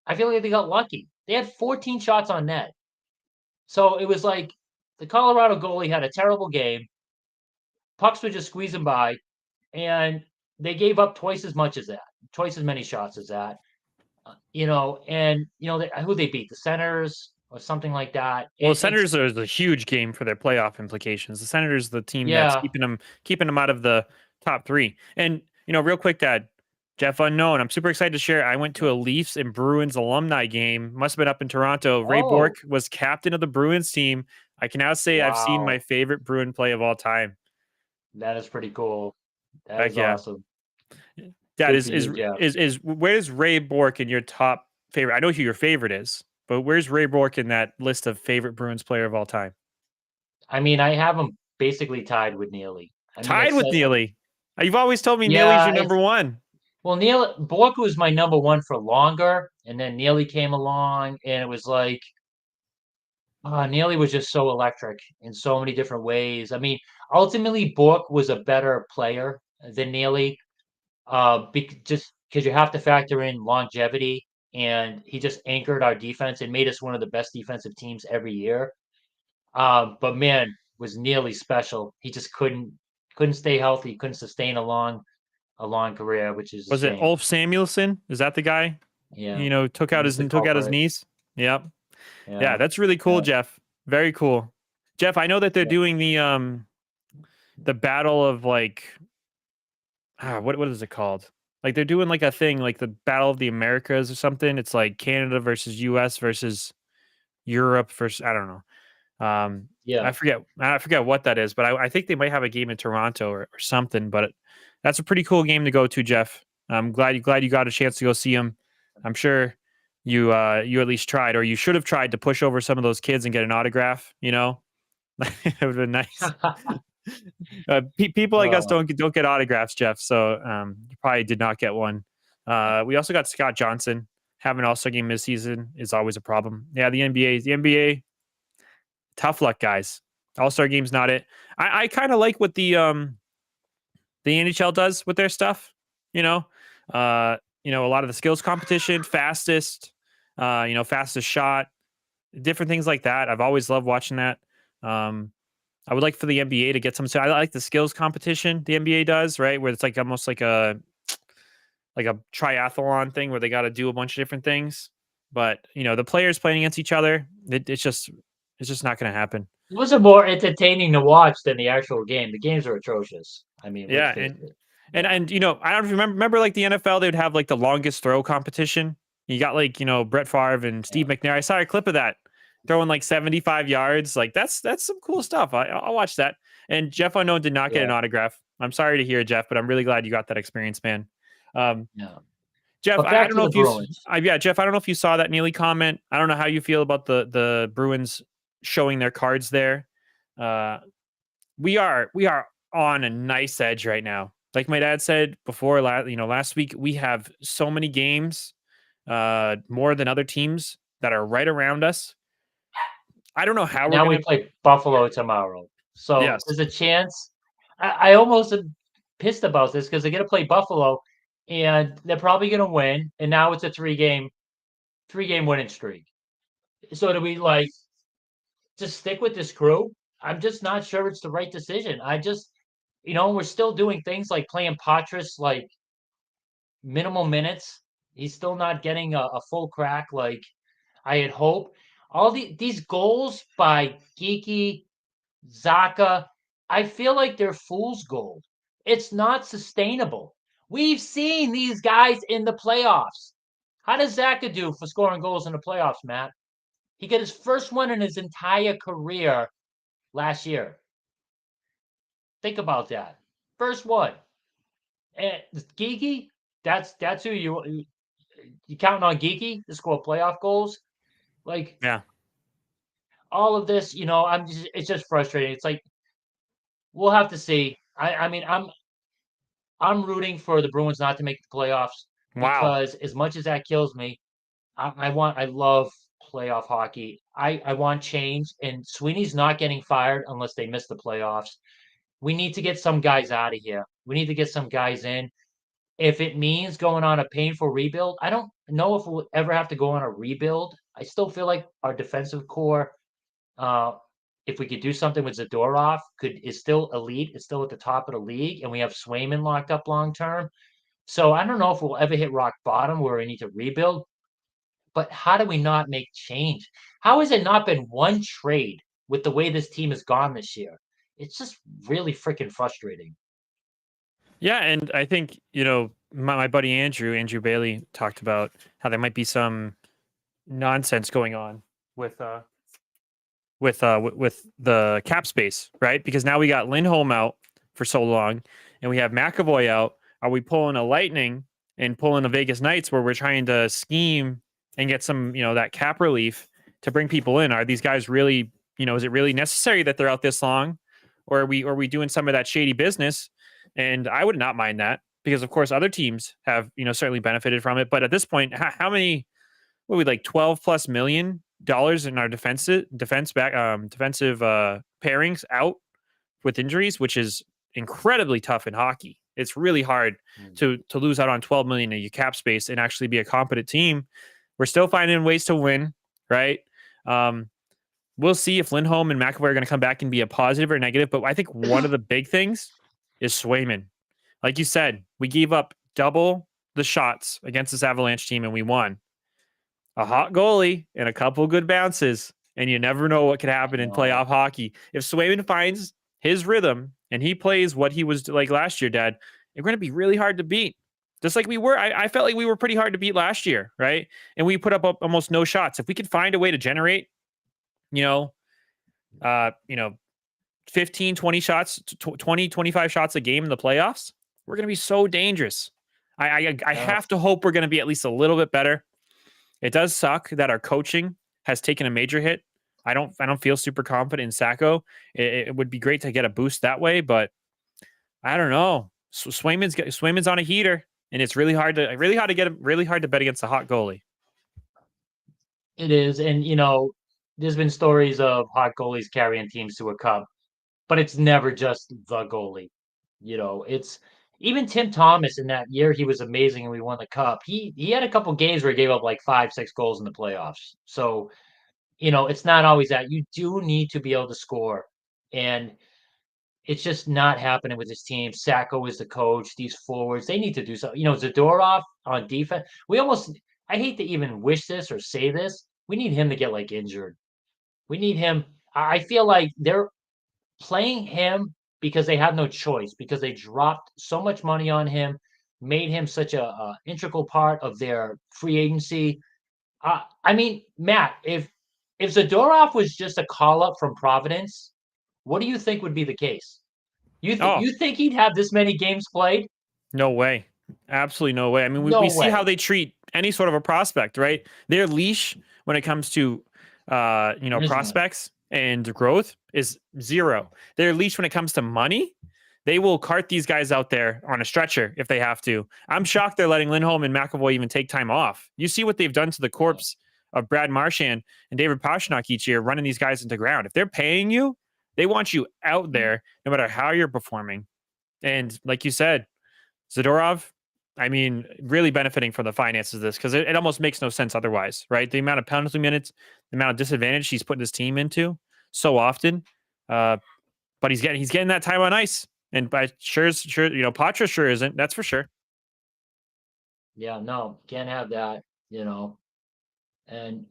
B: I feel like they got lucky. They had 14 shots on net. So it was like the Colorado goalie had a terrible game. Pucks were just squeezing by, and they gave up twice as much as that, twice as many shots as that. And who they beat, the Senators or something like that.
A: Well, the
B: It's
A: Senators is a huge game for their playoff implications. The Senators, the team that's
B: yeah.
A: keeping them out of the top three. And real quick, Dad, Jeff Unknown. I'm super excited to share. I went to a Leafs and Bruins alumni game. Must have been up in Toronto. Ray Bork
B: Oh,
A: was captain of the Bruins team. I can now say I've seen my
B: wow,
A: favorite Bruin play of all time.
B: that is pretty cool. That
A: Heck
B: is
A: yeah,
B: awesome.
A: Dad
B: Good
A: is
B: for
A: is
B: you, Jeff.
A: is where's Ray Bork in your top favorite? I know who your favorite is, but where's Ray Bork in that list of favorite Bruins player of all time?
B: I mean, I have him basically tied with Neely. I mean,
A: Tied
B: it's
A: with Neely. You've always told me Neely's
B: yeah,
A: your number
B: it's
A: one.
B: well, Neil Bork was my number one for longer, and then Neely came along, and it was like Neely was just so electric in so many different ways. I mean, ultimately, Bork was a better player than Neely, just because you have to factor in longevity, and he just anchored our defense and made us one of the best defensive teams every year. But man, was Neely special. He just couldn't stay healthy, couldn't sustain a long career, which is a
A: Was it
B: shame.
A: Ulf Samuelson? Is that the guy?
B: Yeah,
A: Took
B: he
A: out
B: was
A: his
B: the
A: took out his
B: culprit.
A: knees. Yep. Yeah,
B: Yeah,
A: that's really cool,
B: yeah,
A: Jeff. Very cool. Jeff, I know that they're
B: yeah.
A: doing the battle of like what is it called? Like they're doing like a thing like the Battle of the Americas or something. It's like Canada versus US versus Europe versus I don't know.
B: Yeah.
A: I forget what that is, but I think they might have a game in Toronto or something. But that's a pretty cool game to go to, Jeff. I'm glad you got a chance to go see him. I'm sure you at least tried, or you should have tried to push over some of those kids and get an autograph. It would have been nice. People like us
B: Uh,
A: don't get autographs, Jeff. So you probably did not get one. We also got Scott Johnson. Having an All-Star game this season is always a problem. Yeah, the NBA, tough luck, guys. All-Star game's not it. I kind of like what the NHL does with their stuff. You know, a lot of the skills competition, fastest shot, different things like that. I've always loved watching that. Um, I would like for the NBA to get some. So I like the skills competition the NBA does, right? Where it's like almost like a triathlon thing where they got to do a bunch of different things. But the players playing against each other, it's just not going to happen.
B: it was more entertaining to watch than the actual game. The games are atrocious. I mean, let's
A: Yeah,
B: face
A: and
B: it.
A: and
B: Yeah,
A: and I don't remember like the NFL, they would have like the longest throw competition. You got like Brett Favre and
B: yeah,
A: Steve McNair. I saw a clip of that throwing like 75 yards. Like that's some cool stuff. I'll watch that. And Jeff Unknown did not get
B: yeah,
A: an autograph. I'm sorry to hear, Jeff, but I'm really glad you got that experience, man. Um,
B: yeah.
A: Jeff,
B: But
A: I
B: back
A: don't
B: to
A: know
B: the
A: if you,
B: Bruins.
A: yeah, Jeff, I don't know if you saw that Neely comment. I don't know how you feel about the Bruins showing their cards there. Uh, we are on a nice edge right now. Like my dad said before, last week we have so many games, more than other teams that are right around us. I don't know how
B: And
A: we're
B: now we
A: gonna.
B: play Buffalo tomorrow. So
A: Yes,
B: there's a chance. I almost am pissed about this because they're gonna play Buffalo and they're probably gonna win. And now it's a three game winning streak. So do we like just stick with this crew? I'm just not sure it's the right decision. We're still doing things like playing Patriots like minimal minutes. He's still not getting a full crack like I had hoped. These goals by Geeky, Zaka, I feel like they're fool's gold. It's not sustainable. We've seen these guys in the playoffs. How does Zaka do for scoring goals in the playoffs, Matt? He got his first one in his entire career last year. Think about that. First one. And Geeky, that's who you counting on Geeky to score playoff goals. Like
A: yeah,
B: all of this, it's just frustrating. It's like we'll have to see. I mean, I'm rooting for the Bruins not to make the playoffs
A: wow,
B: because as much as that kills me, I love playoff hockey. I want change, and Sweeney's not getting fired unless they miss the playoffs. We need to get some guys out of here. We need to get some guys in. If it means going on a painful rebuild, I don't know if we'll ever have to go on a rebuild. I still feel like our defensive core, uh, if we could do something with Zadorov, is still elite. It's still at the top of the league, and we have Swayman locked up long term. So I don't know if we'll ever hit rock bottom where we need to rebuild. But how do we not make change? How has it not been one trade with the way this team has gone this year? It's just really freaking frustrating.
A: yeah, and I think my buddy Andrew Bailey talked about how there might be some nonsense going on with with the cap space, right? Because now we got Lindholm out for so long, and we have McAvoy out. Are we pulling a Lightning and pulling a Vegas Knights where we're trying to scheme and get some that cap relief to bring people in? Are these guys really is it really necessary that they're out this long, or are we doing some of that shady business? And I would not mind that because, of course, other teams have certainly benefited from it. But at this point, how many? What we like $12+ million in our defensive pairings out with injuries, which is incredibly tough in hockey. It's really hard
B: Mm.
A: to lose out on 12 million in your cap space and actually be a competent team. We're still finding ways to win, right? Um, we'll see if Lindholm and McAvoy are going to come back and be a positive or negative. But I think one of the big things is Swayman. Like you said, we gave up double the shots against this Avalanche team and we won. A hot goalie and a couple good bounces, and you never know what could happen in
B: No.
A: playoff hockey. If Swayman finds his rhythm and he plays what he was like last year, Dad, they're going to be really hard to beat. Just like we were, I felt like we were pretty hard to beat last year, right? And we put up almost no shots. If we could find a way to generate, you know, uh, you know, 15, 20 shots, 20, 25 shots a game in the playoffs, we're going to be so dangerous. I
B: Yeah.
A: have to hope we're going to be at least a little bit better. It does suck that our coaching has taken a major hit. I don't feel super confident in Sacco. It would be great to get a boost that way, but I don't know. Swayman's on a heater, and it's really hard to bet against a hot goalie.
B: It is, and there's been stories of hot goalies carrying teams to a cup, but it's never just the goalie. It's even Tim Thomas in that year he was amazing and we won the cup. He had a couple games where he gave up like 5, 6 goals in the playoffs. So, it's not always that. You do need to be able to score. And it's just not happening with this team. Sacco is the coach. These forwards, they need to do something. Zadorov on defense. I hate to even wish this or say this. We need him to get like injured. We need him. I feel like they're playing him because they have no choice, because they dropped so much money on him, made him such a integral part of their free agency. I mean, Matt, if Zadorov was just a call up from Providence, what do you think would be the case?
A: Oh,
B: You think he'd have this many games played?
A: no way. Absolutely no way. I mean, we
B: No
A: see how
B: way.
A: they treat any sort of a prospect, right? Their leash when it comes to
B: Isn't it?
A: prospects and growth is zero. Their leash when it comes to money, they will cart these guys out there on a stretcher if they have to. I'm shocked they're letting Lindholm and McAvoy even take time off. You see what they've done to the corpse of Brad Marchand and David Pastrnak each year, running these guys into ground. If they're paying you, they want you out there no matter how you're performing. And like you said, Zadorov, I mean, really benefiting from the finances of this because it almost makes no sense otherwise, right? The amount of penalty minutes, the amount of disadvantage he's putting his team into so often. Uh, but he's getting that time on ice. And by sure, Patra sure isn't. That's for sure.
B: Yeah, no, can't have that, And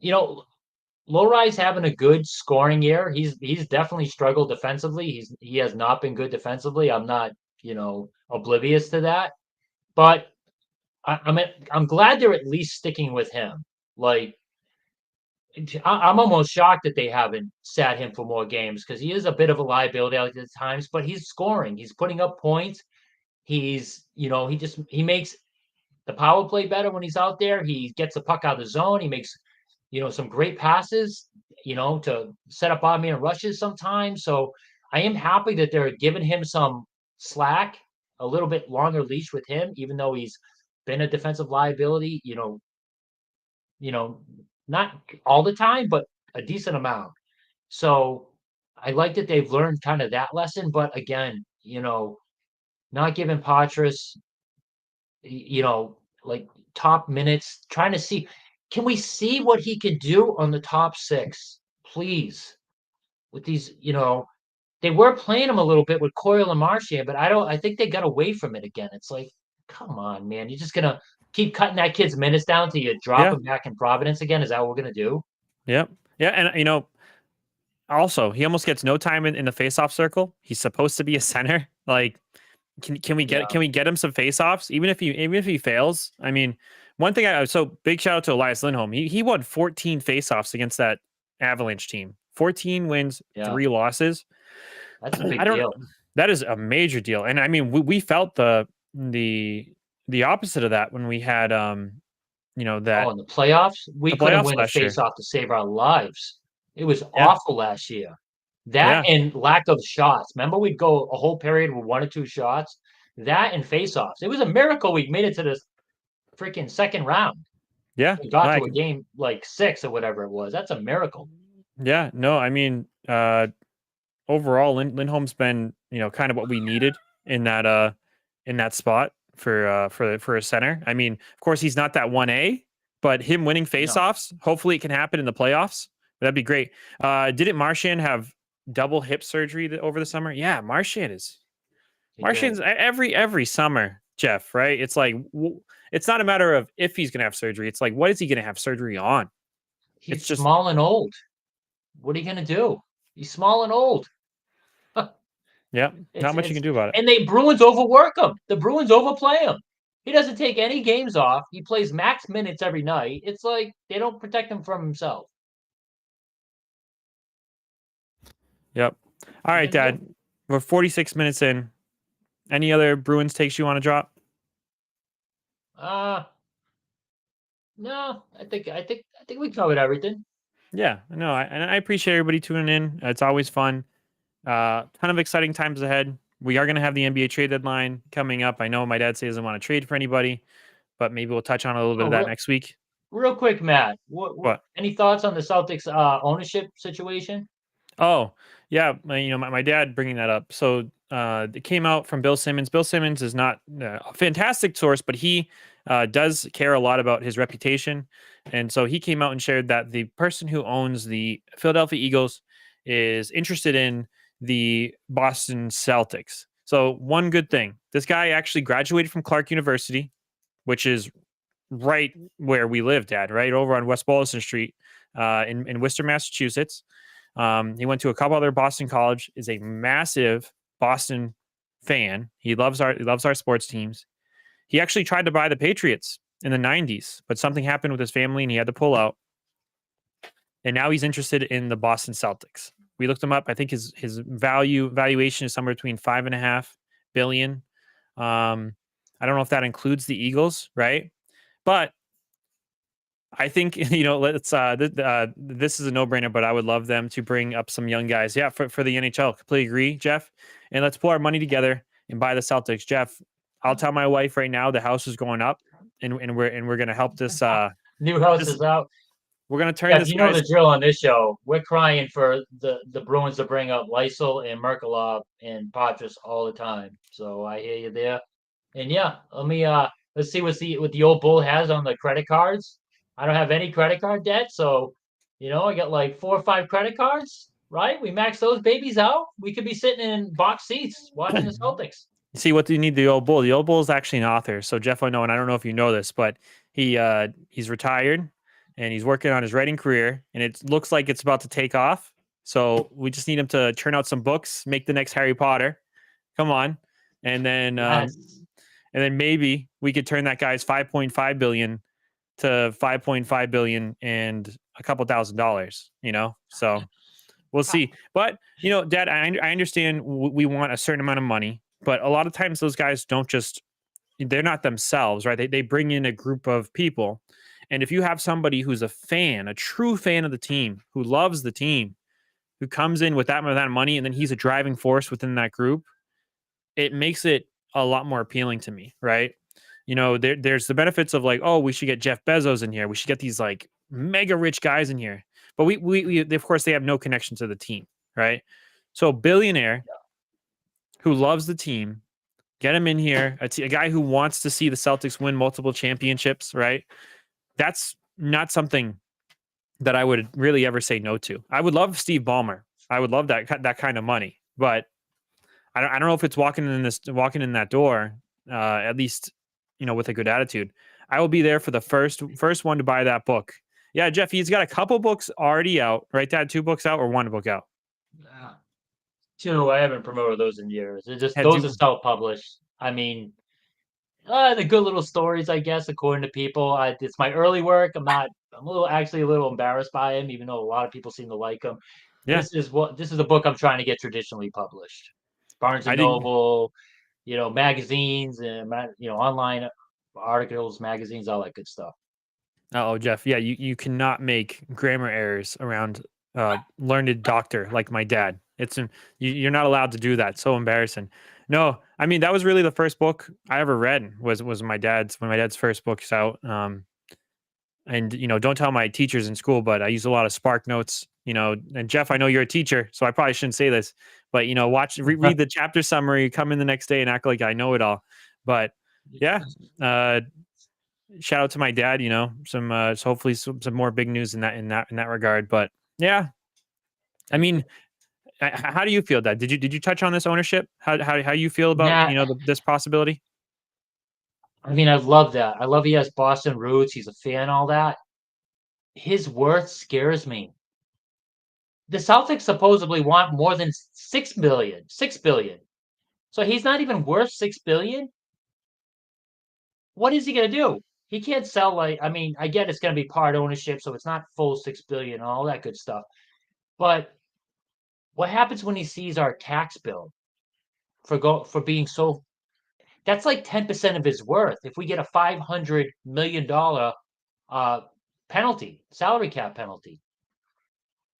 B: Lowry's having a good scoring year. He's definitely struggled defensively. He has not been good defensively. I'm not, oblivious to that. But I'm glad they're at least sticking with him. Like I'm almost shocked that they haven't sat him for more games because he is a bit of a liability at times, but he's scoring. He's putting up points. He makes the power play better when he's out there. He gets the puck out of the zone. He makes, some great passes, to set up on me and rushes sometimes. So I am happy that they're giving him some slack, a little bit longer leash with him, even though he's been a defensive liability, you know, not all the time, but a decent amount. So I like that they've learned kind of that lesson. But again, not giving Patras, like top minutes, trying to see, can we see what he can do on the top six, please? With these, they were playing him a little bit with Coyle and Marchand, but I think they got away from it again. It's like, come on, man. You're just gonna keep cutting that kid's minutes down till you drop
A: Yeah.
B: him back in Providence again? Is that what we're gonna do?
A: Yep. Yeah. And also he almost gets no time in the faceoff circle. He's supposed to be a center. Like, can we get
B: Yeah.
A: him some faceoffs even if he fails? I mean, one thing so big shout out to Elias Lindholm. He won 14 faceoffs against that Avalanche team. 14 wins,
B: Yeah.
A: 3 losses.
B: That's a
A: I
B: big
A: don't
B: deal.
A: That is a major deal. And I mean, we felt the opposite of that when we had
B: Oh,
A: that
B: in the playoffs, we
A: the
B: couldn't
A: playoffs
B: win a
A: last year.
B: face-off to save our lives. It was
A: Yeah.
B: awful last year. That
A: Yeah.
B: and lack of shots. Remember, we'd go a whole period with one or two shots. That and face-offs. It was a miracle we made it to this freaking second round.
A: Yeah.
B: We
A: No,
B: got
A: I
B: to a
A: can,
B: game like six or whatever it was. That's a miracle.
A: yeah. No, I mean, overall, Lindholm's been, kind of what we needed in that spot for a center. I mean, of course, he's not that 1A, but him winning
B: No,
A: faceoffs, hopefully, it can happen in the playoffs. That'd be great. Didn't Marchand have double hip surgery over the summer? Yeah,
B: he did.
A: Martian's every summer, Jeff, right? It's like it's not a matter of if he's going to have surgery. It's like what is he going to have surgery on? It's
B: He's
A: just
B: small and old. What are you gonna do? He's small and old.
A: yeah, not much you
B: It's
A: can do about it.
B: and they Bruins overwork him. The Bruins overplay him. He doesn't take any games off. He plays max minutes every night. It's like they don't protect him from himself.
A: Yep. All
B: What are
A: right,
B: you gonna
A: Dad.
B: do?
A: We're 46 minutes in. Any other Bruins takes you want to drop?
B: Uh no, I think we covered everything.
A: Yeah, no, and I appreciate everybody tuning in. It's always fun. Ton of exciting times ahead. We are going to have the NBA trade deadline coming up. I know my dad says he doesn't want to trade for anybody, but maybe we'll touch on a little bit
B: Oh,
A: of that next week.
B: real quick, Matt. What
A: What?
B: any thoughts on the Celtics ownership situation?
A: Oh, yeah. My dad bringing that up. So it came out from Bill Simmons. Bill Simmons is not a fantastic source, but he does care a lot about his reputation. And so he came out and shared that the person who owns the Philadelphia Eagles is interested in the Boston Celtics. So, one good thing, this guy actually graduated from Clark University, which is right where we live, Dad, right over on West Boylston Street in Worcester, Massachusetts. He went to a couple other Boston college. Is a massive Boston fan. He loves our sports teams. He actually tried to buy the Patriots in the '90s, but something happened with his family and he had to pull out. And now he's interested in the Boston Celtics. We looked him up. I think his valuation is somewhere between 5.5 billion. I don't know if that includes the Eagles, right? But I think let's this is a no-brainer, but I would love them to bring up some young guys. Yeah, for the NHL. Completely agree, Jeff. And let's pull our money together and buy the Celtics. Jeff, I'll tell my wife right now the house is going up and we're gonna help this
B: New house
A: this
B: is out.
A: we're gonna turn
B: Yeah,
A: this
B: you know
A: guy's
B: the drill on this show. We're crying for the Bruins to bring up Lysol and Merkulov and Patriots all the time. So I hear you there. And yeah, let's see what the old bull has on the credit cards. I don't have any credit card debt, so I got like 4 or 5 credit cards, right? We max those babies out. We could be sitting in box seats watching the Celtics.
A: see what do you need the old bull. The old bull is actually an author. So Jeff, I know, and I don't know if you know this, but he's retired and he's working on his writing career, and it looks like it's about to take off. So we just need him to churn out some books, make the next Harry Potter. Come on, and then um,
B: Yes.
A: and then maybe we could turn that guy's 5.5 billion to 5.5 billion and a couple $1,000. So we'll see. But Dad, I understand we want a certain amount of money, but a lot of times those guys don't just they're not themselves, right? They bring in a group of people. And if you have somebody who's a fan, a true fan of the team, who loves the team, who comes in with that amount of money, and then he's a driving force within that group, it makes it a lot more appealing to me, right? There's the benefits of like, oh, we should get Jeff Bezos in here. We should get these like mega rich guys in here. But we of course they have no connection to the team, right? So a billionaire who loves the team, get him in here. A guy who wants to see the Celtics win multiple championships, right? That's not something that I would really ever say no to. I would love Steve Ballmer. I would love that kind of money, but I don't know if it's walking in that door. At least with a good attitude. I will be there for the first one to buy that book. Yeah, Jeff, he's got a couple books already out, right? Dad, 2 books out or 1 book out?
B: Yeah. Two, I haven't promoted those in years. They're just
A: Yeah,
B: those are
A: do
B: self-published. I mean, the good little stories, I guess, according to people. It's my early work. I'm actually a little embarrassed by him, even though a lot of people seem to like him.
A: yeah.
B: This is a book I'm trying to get traditionally published. Barnes
A: I
B: and
A: didn't.
B: Noble, magazines and online articles, magazines, all that good stuff.
A: Oh, Jeff. Yeah, you cannot make grammar errors around learned doctor like my dad. You're not allowed to do that. So embarrassing. No, I mean that was really the first book I ever read was my dad's when my dad's first book's out. And don't tell my teachers in school, but I use a lot of Spark Notes. And Jeff, I know you're a teacher, so I probably shouldn't say this, but read the chapter summary, come in the next day and act like I know it all. But yeah, uh, shout out to my dad. Some so hopefully some more big news in that regard. But yeah, I mean, how do you feel that? Did you touch on this ownership? How you feel about
B: Nah,
A: this possibility?
B: I mean, I love that. I love he has Boston roots. He's a fan, all that. His worth scares me. The Celtics supposedly want more than 6 billion. 6 billion. So he's not even worth 6 billion. What is he gonna do? He can't sell I mean, I get it's gonna be part ownership, so it's not full 6 billion, all that good stuff. But what happens when he sees our tax bill for being so that's like 10% of his worth. If we get a $500 million uh penalty, salary cap penalty.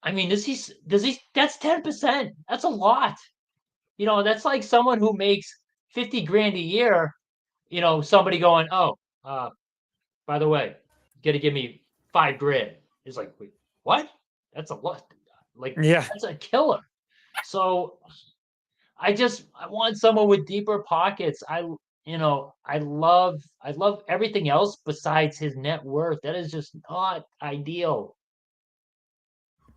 B: I mean, does he that's 10%. That's a lot. That's like someone who makes 50 grand a year, somebody going, "Oh, by the way, you got to give me 5 grand." It's like, wait, what? That's a lot. Like,
A: Yeah,
B: that's a killer. So I want someone with deeper pockets. I love everything else besides his net worth. That is just not ideal.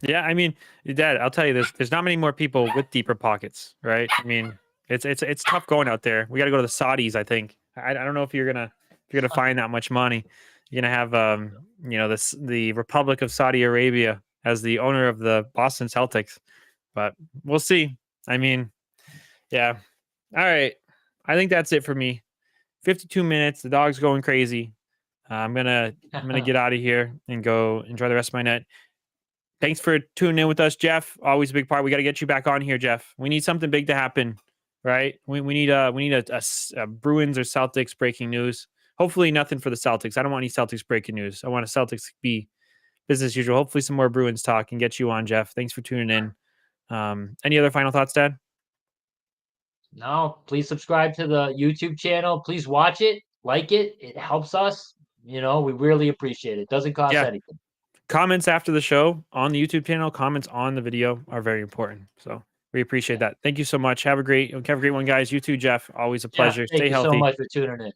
A: yeah. I mean, Dad, I'll tell you this: there's not many more people with deeper pockets, right? I mean, it's tough going out there. We got to go to the Saudis, I think. I don't know if you're gonna find that much money. You're gonna have the Republic of Saudi Arabia as the owner of the Boston Celtics, but we'll see. I mean, yeah. All right. I think that's it for me. 52 minutes. The dog's going crazy. I'm gonna get out of here and go enjoy the rest of my night. Thanks for tuning in with us, Jeff. Always a big part. We got to get you back on here, Jeff. We need something big to happen, right? We need a Bruins or Celtics breaking news. Hopefully, nothing for the Celtics. I don't want any Celtics breaking news. I want a Celtics be business as usual. Hopefully, some more Bruins talk and get you on, Jeff. Thanks for tuning in. Any other final thoughts, Dad?
B: No, please subscribe to the YouTube channel. Please watch it, like it. It helps us. We really appreciate it. Doesn't cost
A: Yeah.
B: anything.
A: Comments after the show on the YouTube channel, comments on the video are very important. So we appreciate
B: Yeah.
A: that. Thank you so much. Have a great one, guys. You too, Jeff. Always a
B: Jeff,
A: pleasure.
B: thank
A: Stay
B: you so
A: healthy.
B: much for tuning in.